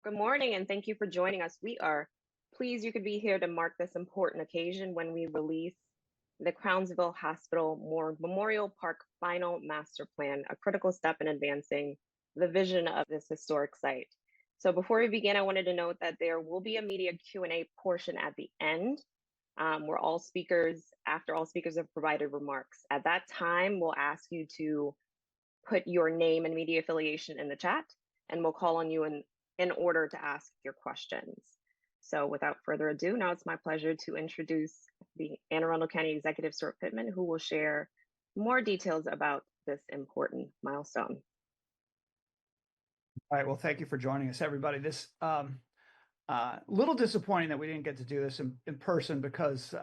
Good morning, and thank you for joining us. We are pleased you could be here to mark this important occasion when we release the Crownsville Hospital Memorial Park Final Master Plan, a critical step in advancing the vision of this historic site. So before we begin, I wanted to note that there will be a media Q&A portion at the end, where after all speakers have provided remarks. At that time, we'll ask you to put your name and media affiliation in the chat, and we'll call on you in order to ask your questions. So without further ado, now it's my pleasure to introduce the Anne Arundel County Executive Stuart Pittman, who will share more details about this important milestone. All right, well, thank you for joining us, everybody. This little disappointing that we didn't get to do this in person because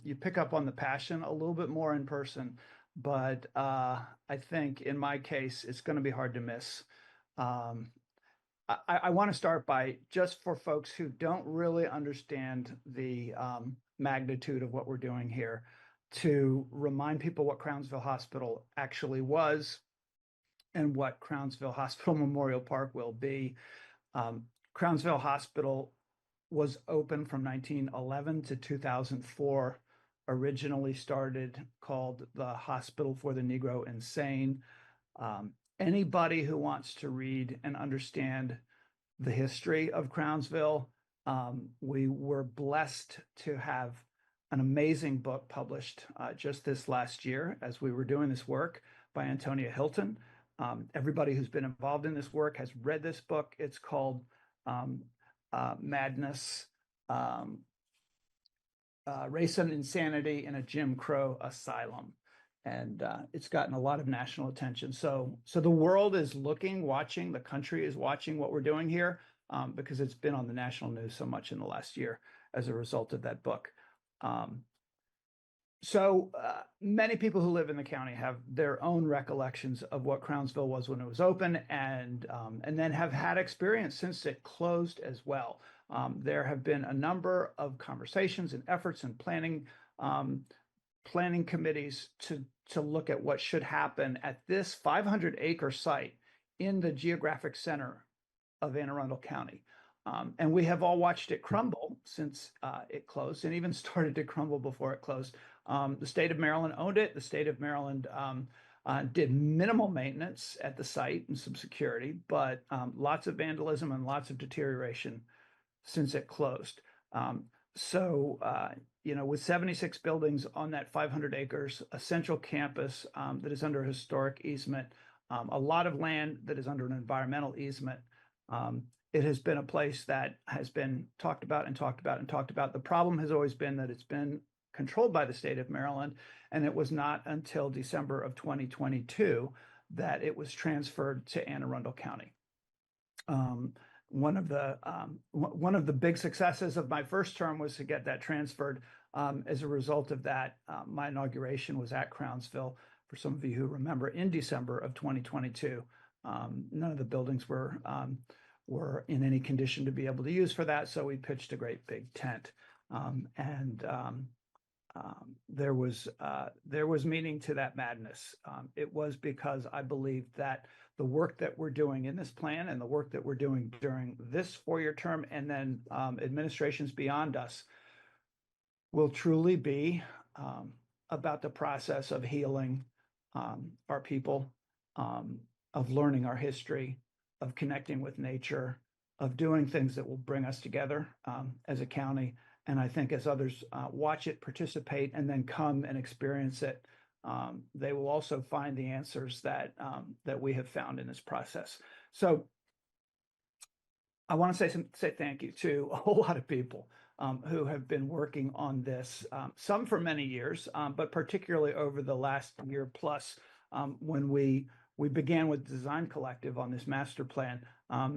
you pick up on the passion a little bit more in person, but I think in my case, it's going to be hard to miss. I want to start by, just for folks who don't really understand the magnitude of what we're doing here, to remind people what Crownsville Hospital actually was and what Crownsville Hospital Memorial Park will be. Crownsville Hospital was open from 1911 to 2004, originally started called the Hospital for the Negro Insane. Anybody who wants to read and understand the history of Crownsville, we were blessed to have an amazing book published just this last year as we were doing this work by Antonia Hilton. Everybody who's been involved in this work has read this book. It's called Madness, Race and Insanity in a Jim Crow Asylum. And it's gotten a lot of national attention. So the world is watching, the country is watching what we're doing here because it's been on the national news so much in the last year as a result of that book. So many people who live in the county have their own recollections of what Crownsville was when it was open, and then have had experience since it closed as well. There have been a number of conversations and efforts and planning committees to look at what should happen at this 500-acre site in the geographic center of Anne Arundel County. And we have all watched it crumble since it closed, and even started to crumble before it closed. The state of Maryland owned it. The state of Maryland did minimal maintenance at the site and some security, but lots of vandalism and lots of deterioration since it closed. With 76 buildings on that 500 acres, a central campus that is under a historic easement, a lot of land that is under an environmental easement, it has been a place that has been talked about and talked about and talked about. The problem has always been that it's been controlled by the state of Maryland, and it was not until December of 2022 that it was transferred to Anne Arundel County. One of the big successes of my first term was to get that transferred. As a result of that, my inauguration was at Crownsville, for some of you who remember, in December of 2022. None of the buildings were in any condition to be able to use for that, so we pitched a great big tent. There was meaning to that madness. It was because I believe that the work that we're doing in this plan and the work that we're doing during this 4-year term, and then administrations beyond us, will truly be about the process of healing our people, of learning our history, of connecting with nature, of doing things that will bring us together as a county. And I think as others watch it, participate, and then come and experience it, they will also find the answers that we have found in this process. So I want to say thank you to a whole lot of people who have been working on this, some for many years, but particularly over the last year plus, when we began with Design Collective on this master plan.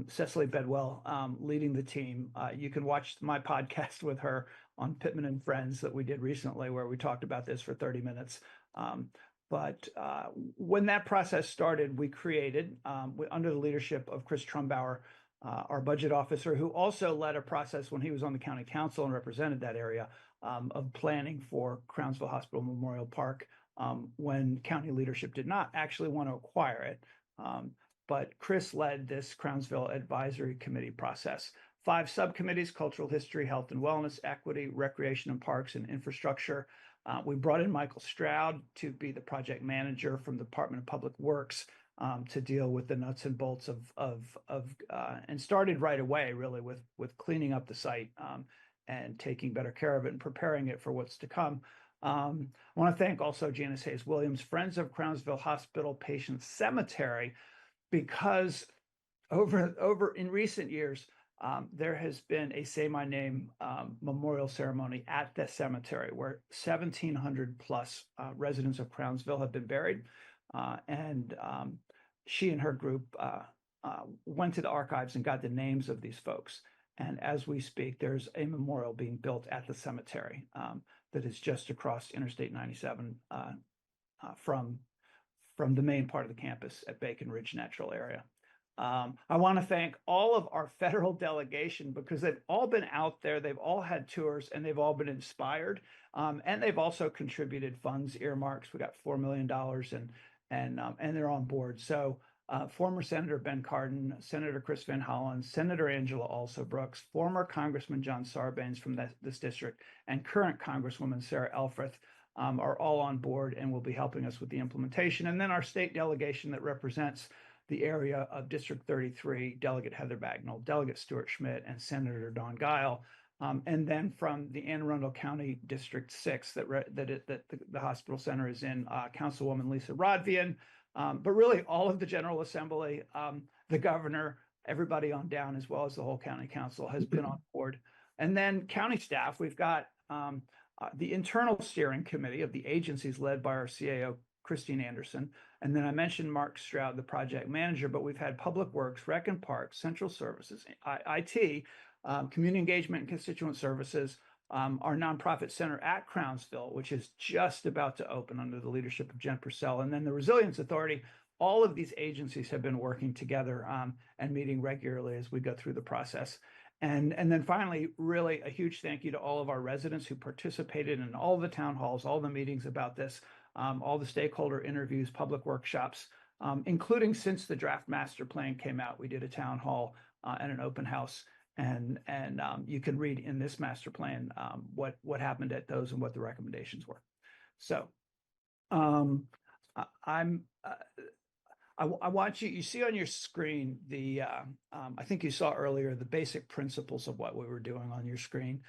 Cecily Bedwell leading the team. You can watch my podcast with her on Pittman and Friends that we did recently, where we talked about this for 30 minutes. But when that process started, we created, under the leadership of Chris Trumbauer, our budget officer, who also led a process when he was on the county council and represented that area, of planning for Crownsville Hospital Memorial Park, when county leadership did not actually want to acquire it. but Chris led this Crownsville Advisory Committee process. 5 subcommittees: cultural history, health and wellness, equity, recreation and parks, and infrastructure. We brought in Michael Stroud to be the project manager from the Department of Public Works to deal with the nuts and bolts and started right away really with cleaning up the site and taking better care of it and preparing it for what's to come. I want to thank also Janice Hayes Williams, Friends of Crownsville Hospital Patient Cemetery, because over in recent years, there has been a Say My Name memorial ceremony at the cemetery where 1,700 plus residents of Crownsville have been buried. And she and her group went to the archives and got the names of these folks. And as we speak, there's a memorial being built at the cemetery that is just across Interstate 97 from the main part of the campus at Bacon Ridge Natural Area. I want to thank all of our federal delegation because they've all been out there, they've all had tours, and they've all been inspired. And they've also contributed funds, earmarks. We got $4 million, and they're on board. So former Senator Ben Cardin, Senator Chris Van Hollen, Senator Angela Also Brooks, former Congressman John Sarbanes from this district, and current Congresswoman Sarah Elfreth are all on board and will be helping us with the implementation. And then our state delegation that represents the area of District 33, Delegate Heather Bagnall, Delegate Stuart Schmidt, and Senator Don Guile. And then from the Anne Arundel County District 6 that the hospital center is in, Councilwoman Lisa Rodvian, but really all of the General Assembly, the governor, everybody on down, as well as the whole county council has been on board. And then county staff, we've got the internal steering committee of the agencies led by our CAO, Christine Anderson. And then I mentioned Mark Stroud, the project manager, but we've had Public Works, Rec and Parks, Central Services, IT, Community Engagement and Constituent Services, our nonprofit center at Crownsville, which is just about to open under the leadership of Jen Purcell, and then the Resilience Authority. All of these agencies have been working together and meeting regularly as we go through the process. And then finally, really a huge thank you to all of our residents who participated in all the town halls, all the meetings about this, all the stakeholder interviews, public workshops, including since the draft master plan came out. We did a town hall and an open house, and you can read in this master plan what happened at those and what the recommendations were. So I want you see on your screen the I think you saw earlier the basic principles of what we were doing on your screen.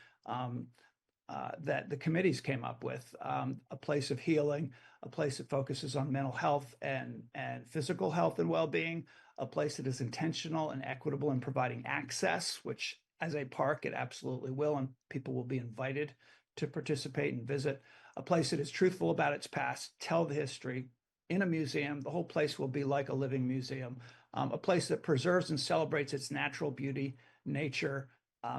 That the committees came up with, a place of healing, a place that focuses on mental health and physical health and well-being, a place that is intentional and equitable in providing access, which as a park, it absolutely will, and people will be invited to participate and visit, a place that is truthful about its past, tell the history in a museum. The whole place will be like a living museum, a place that preserves and celebrates its natural beauty, nature.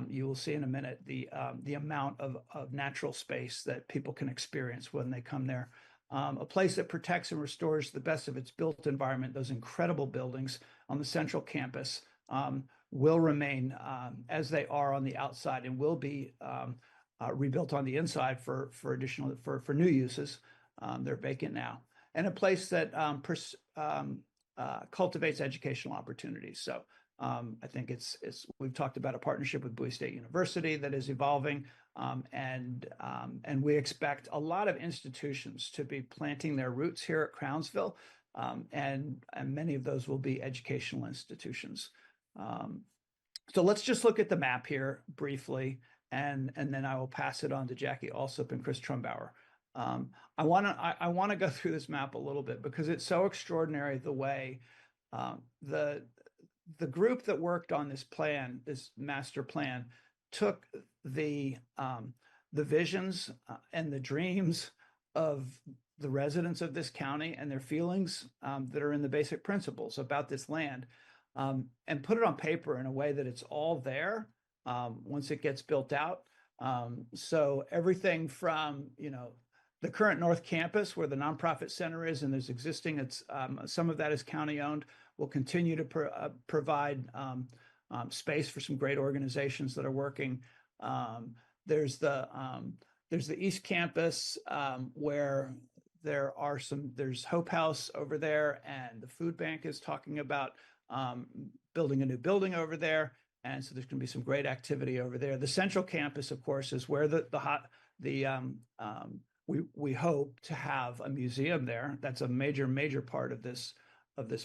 You will see in a minute the amount of natural space that people can experience when they come there. A place that protects and restores the best of its built environment. Those incredible buildings on the central campus will remain as they are on the outside and will be rebuilt on the inside for new uses. They're vacant now. And a place that cultivates educational opportunities. So I think we've talked about a partnership with Bowie State University that is evolving, and we expect a lot of institutions to be planting their roots here at Crownsville, and many of those will be educational institutions. So let's just look at the map here briefly, and then I will pass it on to Jackie Alsop and Chris Trumbauer. I want to go through this map a little bit because it's so extraordinary the way the group that worked on this plan, this master plan, took the visions and the dreams of the residents of this county and their feelings that are in the basic principles about this land, and put it on paper in a way that it's all there once it gets built out. So everything from, the current North Campus where the nonprofit center is, and there's existing, some of that is county owned. We'll continue to provide space for some great organizations that are working. There's the East Campus where there's Hope House over there, and the food bank is talking about building a new building over there. And so there's going to be some great activity over there. The central campus, of course, is where we hope to have a museum there. That's a major part of this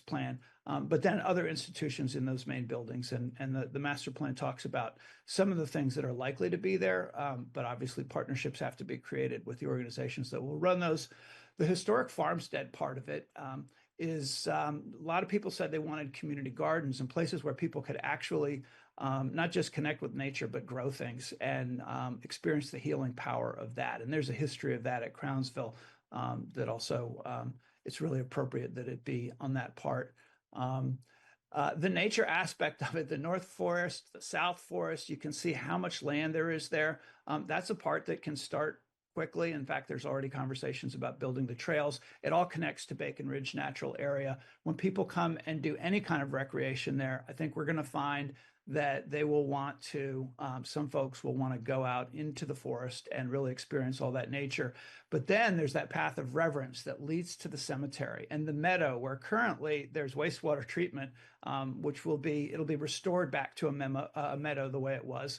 plan. But then other institutions in those main buildings, and the master plan talks about some of the things that are likely to be there. But obviously partnerships have to be created with the organizations that will run those. The historic farmstead part of it is a lot of people said they wanted community gardens and places where people could actually not just connect with nature, but grow things and experience the healing power of that. And there's a history of that at Crownsville that also it's really appropriate that it be on that part. The nature aspect of it, the North Forest, the South Forest, you can see how much land there is there. That's a part that can start quickly. In fact, there's already conversations about building the trails. It all connects to Bacon Ridge Natural Area. When people come and do any kind of recreation there, I think we're going to find that they will want to, some folks will want to go out into the forest and really experience all that nature. But then there's that path of reverence that leads to the cemetery and the meadow, where currently there's wastewater treatment, it'll be restored back to a meadow the way it was,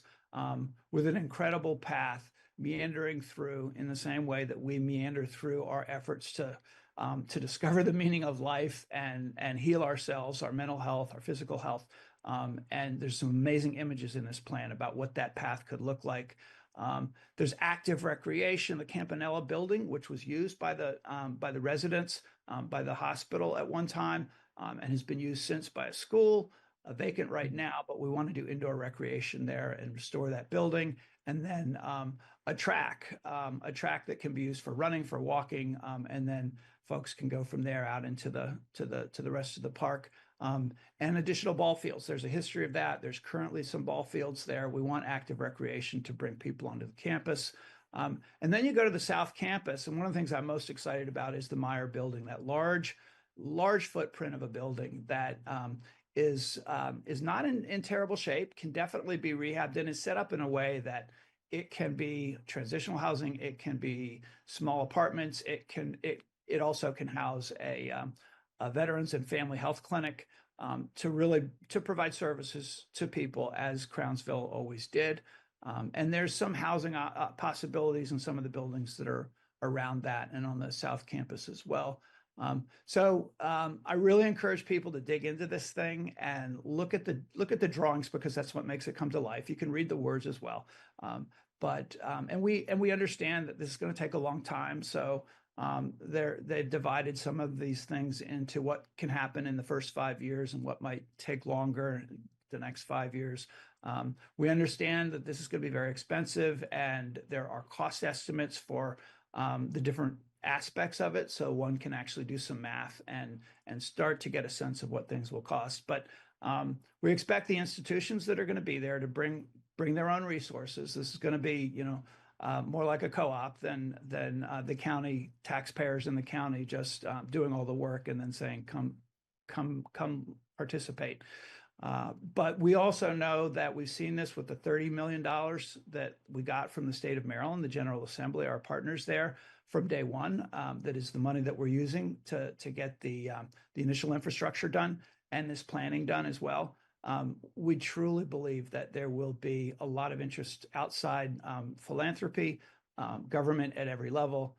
with an incredible path meandering through in the same way that we meander through our efforts to discover the meaning of life and heal ourselves, our mental health, our physical health. And there's some amazing images in this plan about what that path could look like. There's active recreation, the Campanella building, which was used by the residents, by the hospital at one time, and has been used since by a school, vacant right now, but we want to do indoor recreation there and restore that building. And then a track that can be used for running, for walking, and then folks can go from there out into the rest of the park. And additional ball fields. There's a history of that. There's currently some ball fields there. We want active recreation to bring people onto the campus. And then you go to the South Campus, and one of the things I'm most excited about is the Meyer building, that large footprint of a building that is not in terrible shape, can definitely be rehabbed, and is set up in a way that it can be transitional housing, it can be small apartments, it also can house a veterans and family health clinic, to provide services to people, as Crownsville always did. And there's some housing possibilities in some of the buildings that are around that and on the South Campus as well. So I really encourage people to dig into this thing and look at the drawings, because that's what makes it come to life. You can read the words as well. And we understand that this is going to take a long time. So they've divided some of these things into what can happen in the first 5 years and what might take longer the next 5 years. We understand that this is going to be very expensive, and there are cost estimates for the different aspects of it, so one can actually do some math and start to get a sense of what things will cost. But we expect the institutions that are going to be there to bring their own resources. This is going to be, more like a co-op than the county taxpayers in the county just doing all the work and then saying, come participate. But we also know that we've seen this with the $30 million that we got from the state of Maryland, the General Assembly, our partners there from day one. That is the money that we're using to get the initial infrastructure done and this planning done as well. We truly believe that there will be a lot of interest outside philanthropy, government at every level.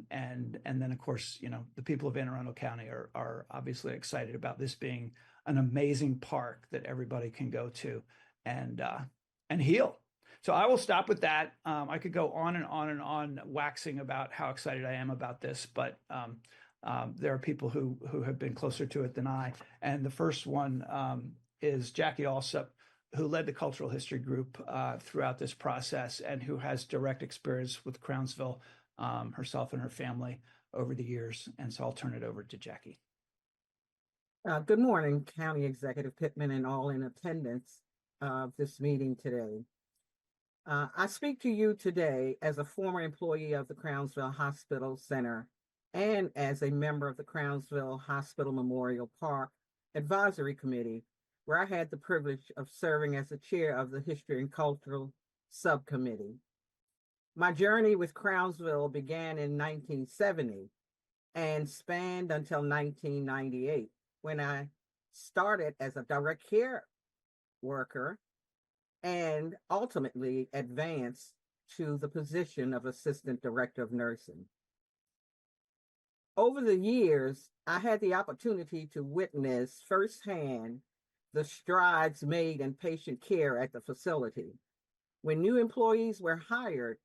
And then, of course, the people of Anne Arundel County are obviously excited about this being an amazing park that everybody can go to and heal. So I will stop with that. I could go on and on and on waxing about how excited I am about this, but there are people who have been closer to it than I. And the first one is Jackie Alsop, who led the cultural history group throughout this process and who has direct experience with Crownsville herself and her family over the years. And so I'll turn it over to Jackie. Good morning, County Executive Pittman and all in attendance of this meeting today. I speak to you today as a former employee of the Crownsville Hospital Center and as a member of the Crownsville Hospital Memorial Park Advisory Committee, where I had the privilege of serving as the chair of the History and Cultural Subcommittee. My journey with Crownsville began in 1970 and spanned until 1998, when I started as a direct care worker and ultimately advanced to the position of Assistant Director of Nursing. Over the years, I had the opportunity to witness firsthand the strides made in patient care at the facility. When new employees were hired,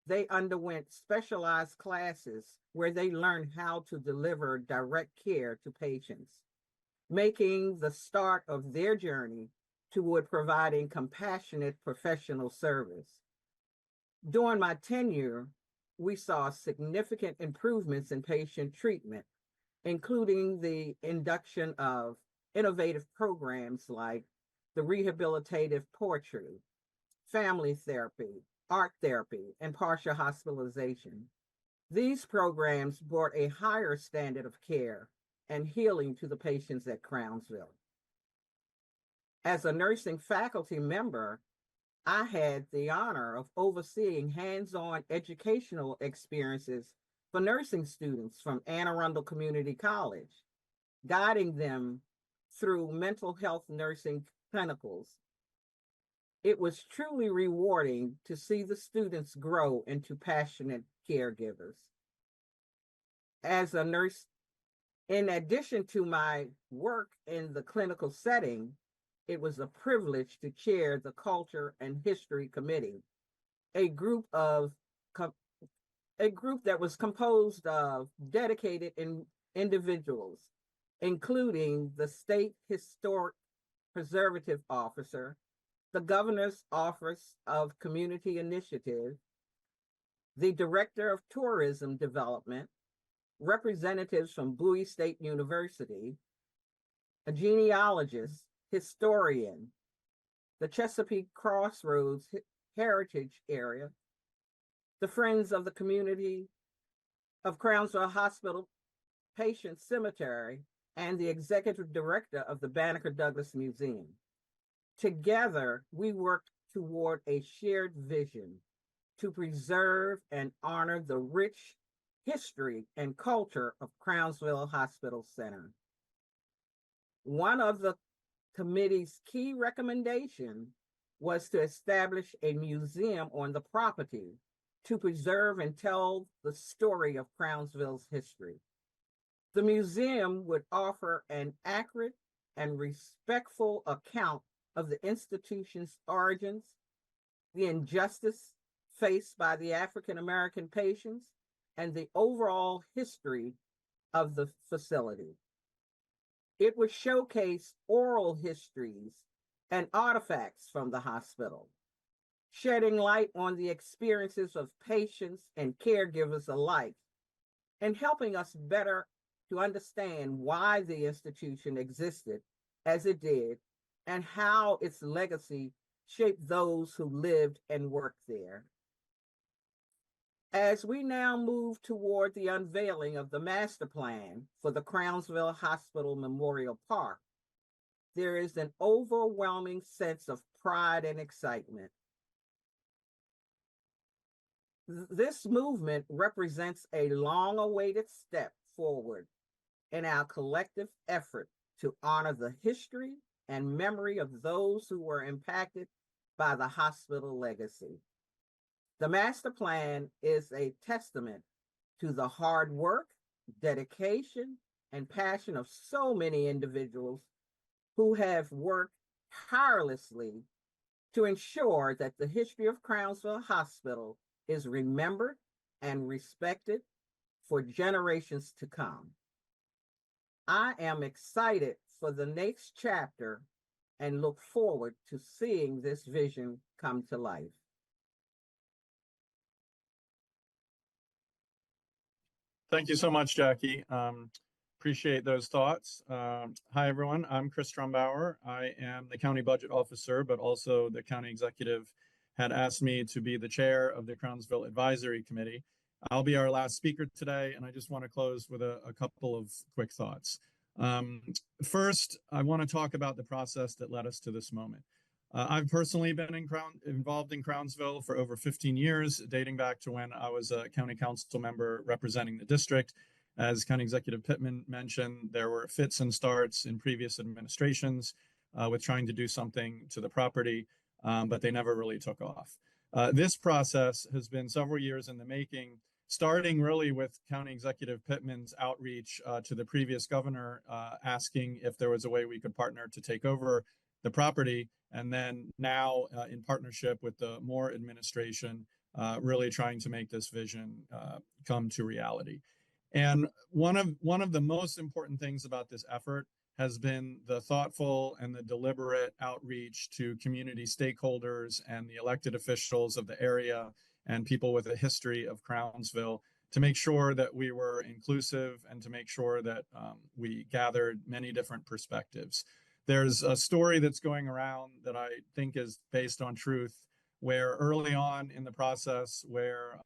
they underwent specialized classes where they learned how to deliver direct care to patients, making the start of their journey toward providing compassionate professional service. During my tenure, we saw significant improvements in patient treatment, including the induction of innovative programs like the rehabilitative portrait, family therapy, art therapy, and partial hospitalization. These programs brought a higher standard of care and healing to the patients at Crownsville. As a nursing faculty member, I had the honor of overseeing hands-on educational experiences for nursing students from Arundel Community College, guiding them through mental health nursing clinicals. It was truly rewarding to see the students grow into passionate caregivers. As a nurse, in addition to my work in the clinical setting, it was a privilege to chair the Culture and History Committee, a group that was composed of dedicated individuals, including the State Historic Preservative Officer, the Governor's Office of Community Initiative, the Director of Tourism Development, representatives from Bowie State University, a genealogist, historian, the Chesapeake Crossroads Heritage Area, the Friends of the Community of Crownsville Hospital Patient Cemetery, and the Executive Director of the Banneker Douglas Museum. Together, we worked toward a shared vision to preserve and honor the rich history and culture of Crownsville Hospital Center. One of the committee's key recommendations was to establish a museum on the property to preserve and tell the story of Crownsville's history. The museum would offer an accurate and respectful account of the institution's origins, the injustice faced by the African American patients, and the overall history of the facility. It would showcase oral histories and artifacts from the hospital, shedding light on the experiences of patients and caregivers alike, and helping us better to understand why the institution existed as it did and how its legacy shaped those who lived and worked there. As we now move toward the unveiling of the master plan for the Crownsville Hospital Memorial Park, there is an overwhelming sense of pride and excitement. This movement represents a long-awaited step forward in our collective effort to honor the history and memory of those who were impacted by the hospital legacy. The master plan is a testament to the hard work, dedication, and passion of so many individuals who have worked tirelessly to ensure that the history of Crownsville Hospital is remembered and respected for generations to come. I am excited for the next chapter and look forward to seeing this vision come to life. Thank you so much, Jackie. Appreciate those thoughts. Hi, everyone. I'm Chris Trumbauer. I am the county budget officer, but also the county executive had asked me to be the chair of the Crownsville Advisory Committee. I'll be our last speaker today, and I just want to close with a couple of quick thoughts. First, I want to talk about the process that led us to this moment. I've personally been involved in Crownsville for over 15 years, dating back to when I was a county council member representing the district. As County Executive Pittman mentioned, there were fits and starts in previous administrations with trying to do something to the property, but they never really took off. This process has been several years in the making, starting really with County Executive Pittman's outreach to the previous governor, asking if there was a way we could partner to take over the property, and then now in partnership with the Moore administration, really trying to make this vision come to reality. And one of the most important things about this effort has been the thoughtful and the deliberate outreach to community stakeholders and the elected officials of the area and people with a history of Crownsville to make sure that we were inclusive and to make sure that we gathered many different perspectives. There's a story that's going around that I think is based on truth, where early on in the process, where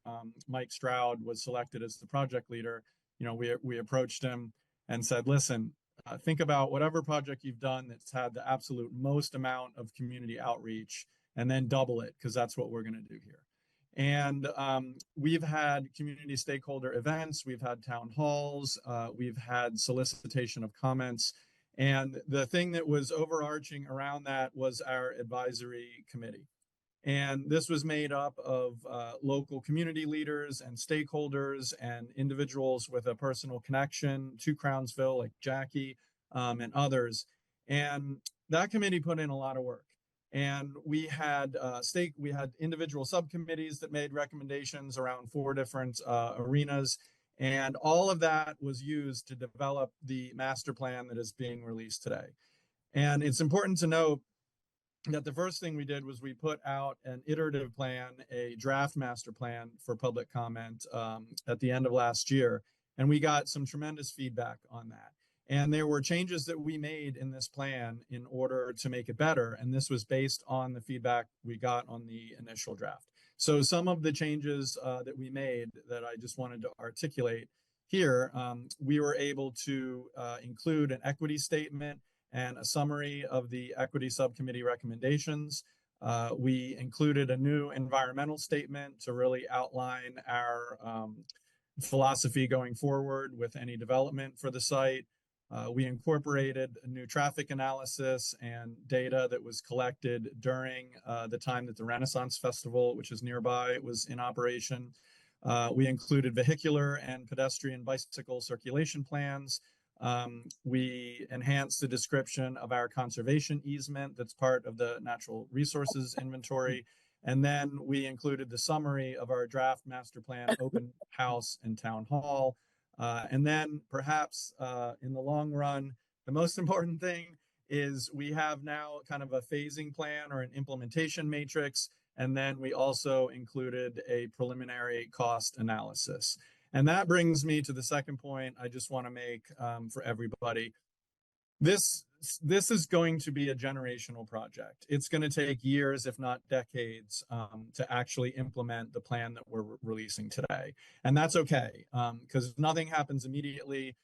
Mike Stroud was selected as the project leader, we approached him and said, listen, think about whatever project you've done that's had the absolute most amount of community outreach, and then double it, because that's what we're going to do here. And we've had community stakeholder events, we've had town halls, we've had solicitation of comments. And the thing that was overarching around that was our advisory committee. And this was made up of local community leaders and stakeholders and individuals with a personal connection to Crownsville, like Jackie and others. And that committee put in a lot of work. And we had individual subcommittees that made recommendations around 4 different arenas. And all of that was used to develop the master plan that is being released today. And it's important to note that the first thing we did was we put out an iterative plan, a draft master plan for public comment at the end of last year. And we got some tremendous feedback on that. And there were changes that we made in this plan in order to make it better. And this was based on the feedback we got on the initial draft. So some of the changes that we made that I just wanted to articulate here, we were able to include an equity statement and a summary of the equity subcommittee recommendations. We included a new environmental statement to really outline our philosophy going forward with any development for the site. We incorporated a new traffic analysis and data that was collected during the time that the Renaissance Festival, which is nearby, was in operation. We included vehicular and pedestrian bicycle circulation plans. We enhanced the description of our conservation easement that's part of the natural resources inventory. And then we included the summary of our draft master plan, open house and town hall. And then perhaps in the long run, the most important thing is we have now kind of a phasing plan or an implementation matrix. And then we also included a preliminary cost analysis. And that brings me to the second point I just want to make for everybody. This is going to be a generational project. It's going to take years, if not decades, to actually implement the plan that we're releasing today. And that's okay, because nothing happens immediately.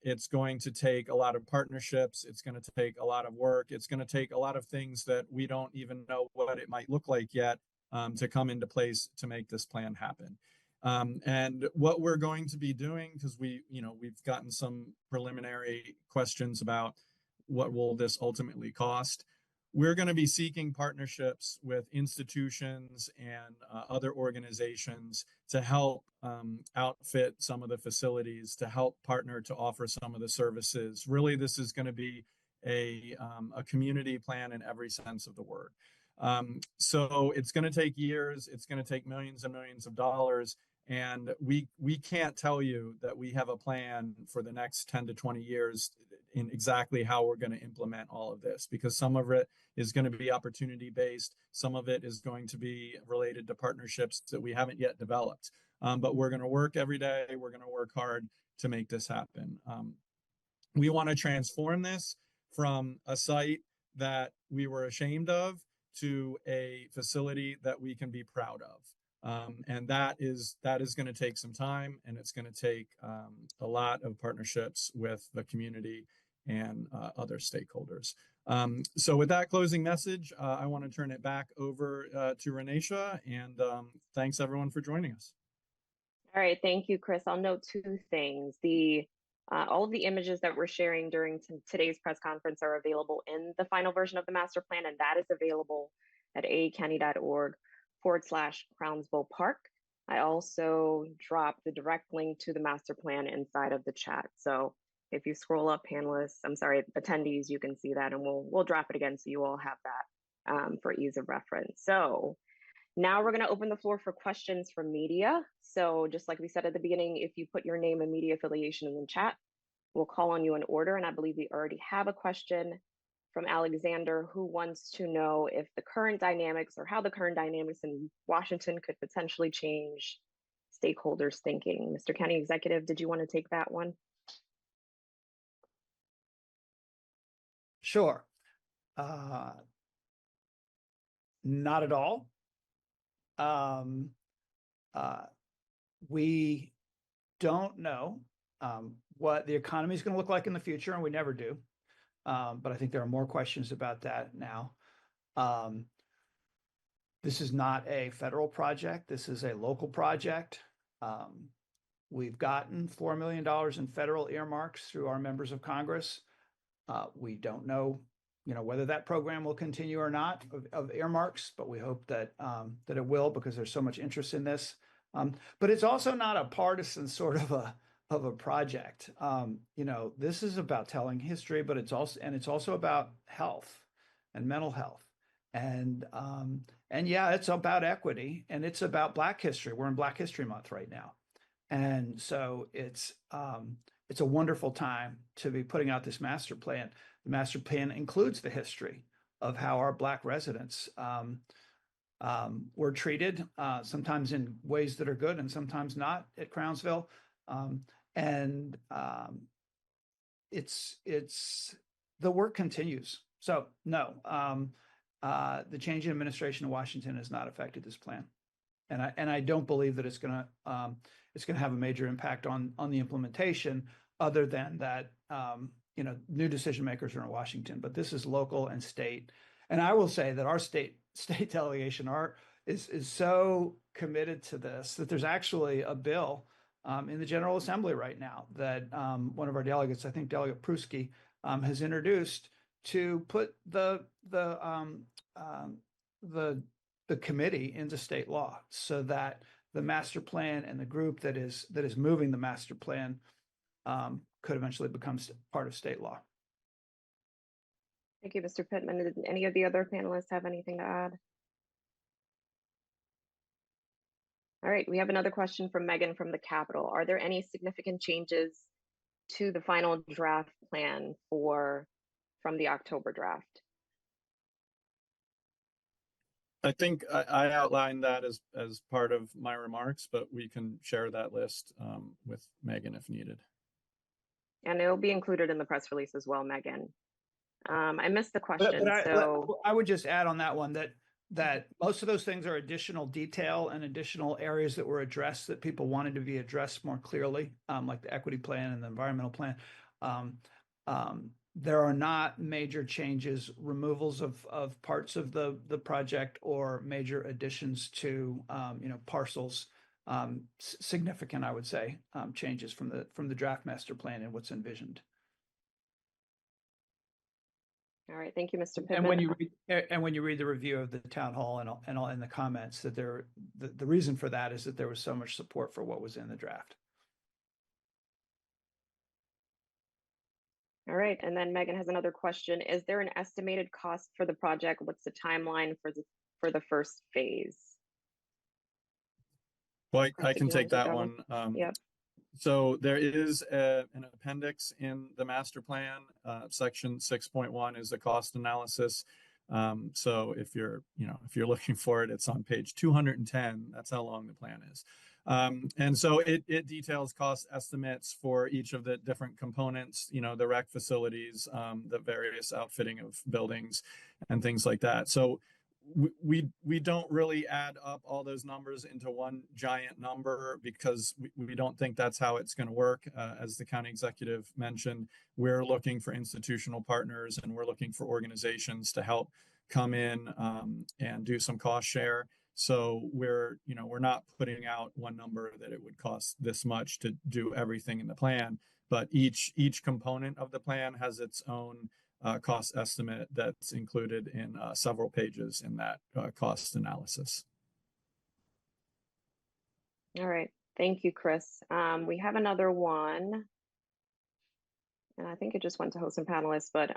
It's going to take a lot of partnerships. It's going to take a lot of work. It's going to take a lot of things that we don't even know what it might look like yet to come into place to make this plan happen. And what we're going to be doing, because we've gotten some preliminary questions about what will this ultimately cost. We're going to be seeking partnerships with institutions and other organizations to help outfit some of the facilities, to help partner to offer some of the services. Really, this is going to be a community plan in every sense of the word. So it's going to take years. It's going to take millions and millions of dollars. And we can't tell you that we have a plan for the next 10 to 20 years in exactly how we're going to implement all of this, because some of it is going to be opportunity based. Some of it is going to be related to partnerships that we haven't yet developed. But we're going to work every day. We're going to work hard to make this happen. We want to transform this from a site that we were ashamed of to a facility that we can be proud of. And that is going to take some time, and it's going to take a lot of partnerships with the community and other stakeholders. So with that closing message, I want to turn it back over to Renisha, and thanks everyone for joining us. All right, thank you, Chris. I'll note two things. All of the images that we're sharing during today's press conference are available in the final version of the master plan, and that is available at aacounty.org/Crownsville Park. I also dropped the direct link to the master plan inside of the chat. So if you scroll up, attendees, you can see that, and we'll drop it again so you all have that for ease of reference. So now we're going to open the floor for questions from media. So just like we said at the beginning, if you put your name and media affiliation in the chat, we'll call on you in order. And I believe we already have a question from Alexander, who wants to know if the current dynamics or how the current dynamics in Washington could potentially change stakeholders' thinking. Mr. County Executive, did you want to take that one? Sure. Not at all. We don't know what the economy is going to look like in the future, and we never do. But I think there are more questions about that now. This is not a federal project. This is a local project. We've gotten $4 million in federal earmarks through our members of Congress. We don't know, whether that program will continue or not of earmarks, but we hope that that it will, because there's so much interest in this. But it's also not a partisan sort of a project. This is about telling history, but it's also about health and mental health. And yeah, it's about equity, and it's about Black history. We're in Black History Month right now. And so it's a wonderful time to be putting out this master plan. The master plan includes the history of how our Black residents were treated, sometimes in ways that are good and sometimes not at Crownsville. It's the work continues. So no, the change in administration in Washington has not affected this plan, and I don't believe that it's going to have a major impact on the implementation, other than that new decision makers are in Washington. But this is local and state, and I will say that our state delegation is so committed to this that there's actually a bill in the General Assembly right now that one of our delegates, I think Delegate Pruski, has introduced to put the committee into state law, so that the master plan and the group that is moving the master plan could eventually become part of state law. Thank you, Mr. Pittman. Did any of the other panelists have anything to add? All right, we have another question from Megan from the Capitol. Are there any significant changes to the final draft plan from the October draft? I think I outlined that as part of my remarks, but we can share that list with Megan if needed. And it'll be included in the press release as well, Megan. I missed the question. I would just add on that one that most of those things are additional detail and additional areas that were addressed that people wanted to be addressed more clearly, like the equity plan and the environmental plan. There are not major changes, removals of parts of the project, or major additions to parcels. Significant, I would say, changes from the draft master plan and what's envisioned. All right, thank you, Mr. Pittman. And when you read the review of the town hall and all in the comments, that the reason for that is that there was so much support for what was in the draft. All right, and then Megan has another question. Is there an estimated cost for the project? What's the timeline for the first phase? Well, I can take that one. Yep. So there is an appendix in the master plan. Section 6.1 is a cost analysis. So if you're looking for it, it's on page 210. That's how long the plan is. And so it details cost estimates for each of the different components, the rec facilities, the various outfitting of buildings and things like that. So we don't really add up all those numbers into one giant number, because we don't think that's how it's going to work. As the county executive mentioned, we're looking for institutional partners, and we're looking for organizations to help come in and do some cost share. So we're not putting out one number that it would cost this much to do everything in the plan, but each component of the plan has its own cost estimate that's included in several pages in that cost analysis. All right. Thank you, Chris. We have another one, and I think it just went to host and panelists, but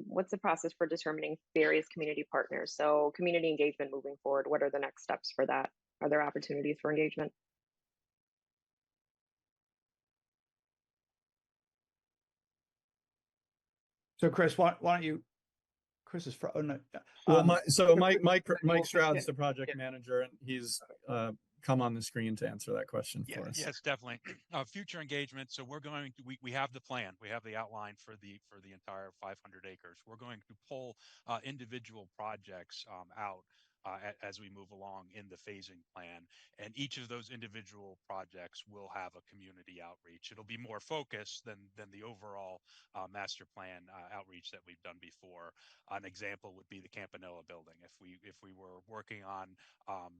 what's the process for determining various community partners? So community engagement moving forward, what are the next steps for that? Are there opportunities for engagement? So Chris, why don't you, Chris is, oh, no, Well, Mike Stroud's yeah, the project manager, and he's come on the screen to answer that question for us. Yes, definitely. Future engagement. So we're going to, we have the plan. We have the outline for the entire 500 acres. We're going to pull individual projects out as we move along in the phasing plan. And each of those individual projects will have a community outreach. It'll be more focused than the overall master plan outreach that we've done before. An example would be the Campanella building. If we were working on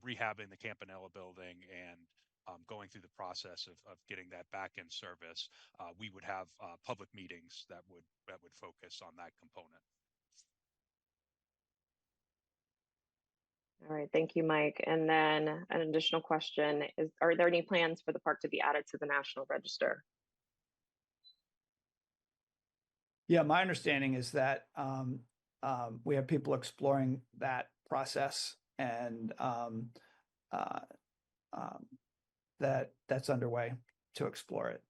rehabbing the Campanella building and going through the process of getting that back in service, we would have public meetings that would focus on that component. All right, thank you, Mike. And then an additional question is, are there any plans for the park to be added to the National Register? Yeah, my understanding is that we have people exploring that process, and that's underway to explore it.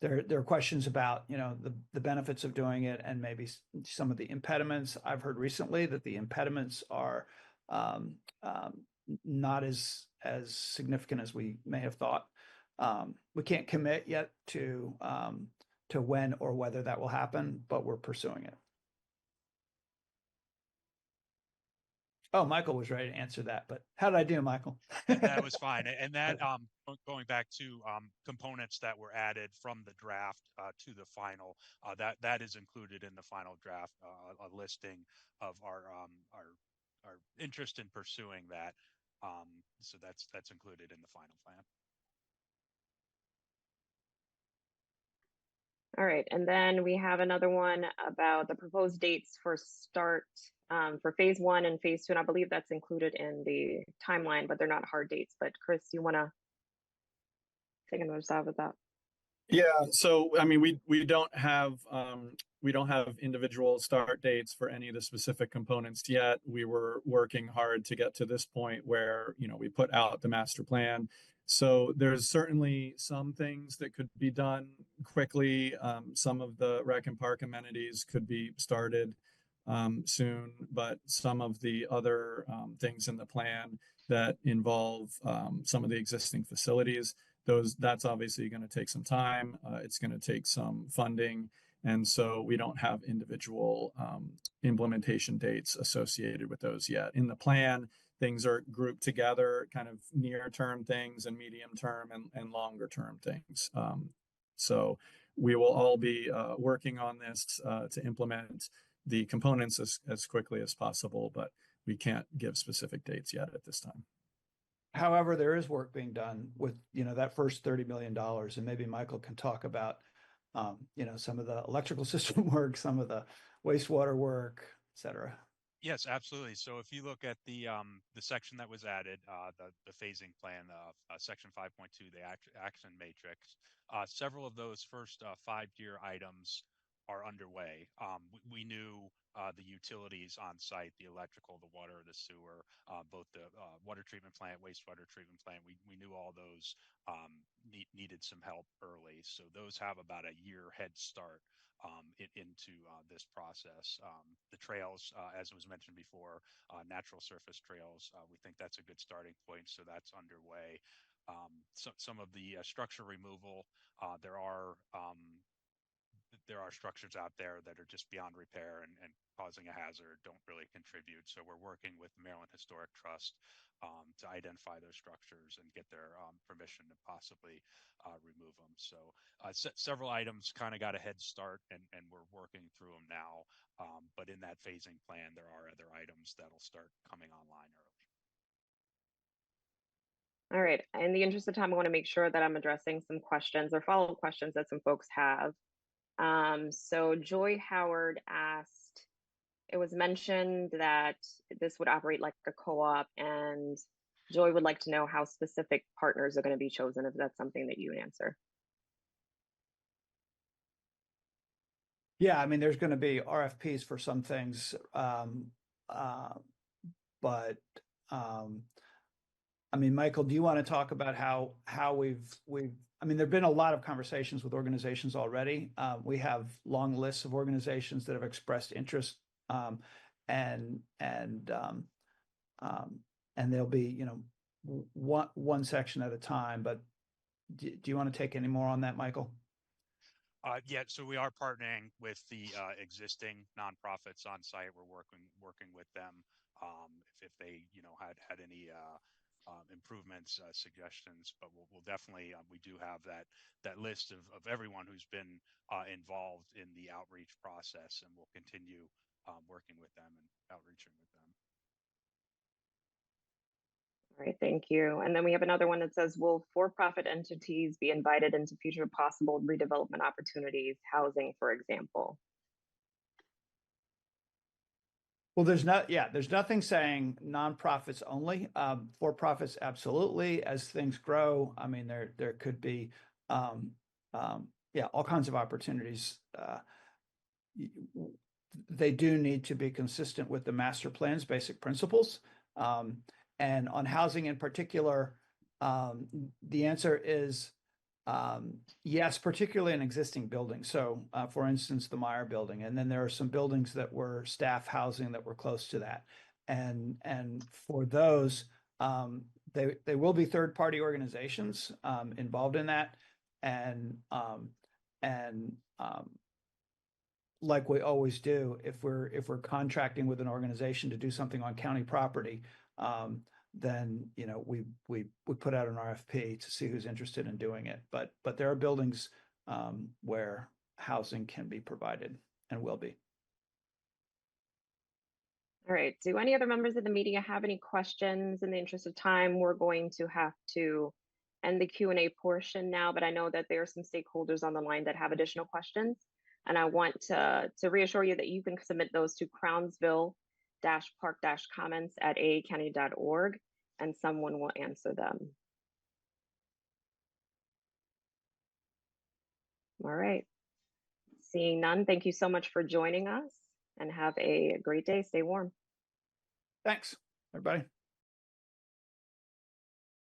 There are questions about, the benefits of doing it and maybe some of the impediments. I've heard recently that the impediments are not as significant as we may have thought. We can't commit yet to when or whether that will happen, but we're pursuing it. Oh, Michael was ready to answer that, but how did I do, Michael? That was fine. And that going back to components that were added from the draft to the final, that is included in the final draft, a listing of our interest in pursuing that. So that's included in the final plan. All right, and then we have another one about the proposed dates for start for phase 1 and phase 2, and I believe that's included in the timeline, but they're not hard dates. But Chris, you want to take another stab at that? Yeah, so I mean, we don't have individual start dates for any of the specific components yet. We were working hard to get to this point where we put out the master plan. So there's certainly some things that could be done quickly. Some of the rec and park amenities could be started soon, but some of the other things in the plan that involve some of the existing facilities, that's obviously going to take some time. It's going to take some funding. And so we don't have individual implementation dates associated with those yet. In the plan, things are grouped together, kind of near-term things and medium-term and longer-term things. So we will all be working on this to implement the components as quickly as possible, but we can't give specific dates yet at this time. However, there is work being done with, that first $30 million, and maybe Michael can talk about, some of the electrical system work, some of the wastewater work, et cetera. Yes, absolutely. So if you look at the section that was added, the phasing plan, section 5.2, the action matrix, several of those first 5-year items are underway. We knew the utilities on site, the electrical, the water, the sewer, both the water treatment plant, wastewater treatment plant. We knew all those needed some help early. So those have about a year head start into this process. The trails, as was mentioned before, natural surface trails, we think that's a good starting point. So that's underway. Some of the structure removal, there are structures out there that are just beyond repair and causing a hazard, don't really contribute. So we're working with the Maryland Historic Trust to identify those structures and get their permission to possibly remove them. So several items kind of got a head start, and we're working through them now. But in that phasing plan, there are other items that'll start coming online early. All right. In the interest of time, I want to make sure that I'm addressing some questions or follow-up questions that some folks have. So Joy Howard asked, it was mentioned that this would operate like a co-op, and Joy would like to know how specific partners are going to be chosen, if that's something that you would answer. Yeah, I mean, there's going to be RFPs for some things, but I mean, Michael, do you want to talk about how we've I mean, there've been a lot of conversations with organizations already. We have long lists of organizations that have expressed interest, and there'll be, you know, one section at a time. But do you want to take any more on that, Michael? Yeah, so we are partnering with the existing nonprofits on site. We're working with them if they, you know, had any improvements, suggestions. But we'll definitely we do have that list of everyone who's been involved in the outreach process, and we'll continue working with them and outreaching with them. All right, thank you. And then we have another one that says, will for-profit entities be invited into future possible redevelopment opportunities, housing, for example? Well, there's nothing saying nonprofits only. For-profits, absolutely. As things grow, I mean, there could be, all kinds of opportunities. They do need to be consistent with the master plan's basic principles. And on housing in particular, the answer is yes, particularly in existing buildings. So, for instance, the Meyer building, and then there are some buildings that were staff housing that were close to that. And for those, they will be third-party organizations involved in that. And like we always do, if we're contracting with an organization to do something on county property, then, you know, we put out an RFP to see who's interested in doing it. But there are buildings where housing can be provided and will be. All right. Do any other members of the media have any questions? In the interest of time, we're going to have to end the Q&A portion now, but I know that there are some stakeholders on the line that have additional questions. And I want to reassure you that you can submit those to crownsville-park-comments@aacounty.org, and someone will answer them. All right. Seeing none, thank you so much for joining us, and have a great day. Stay warm. Thanks, everybody.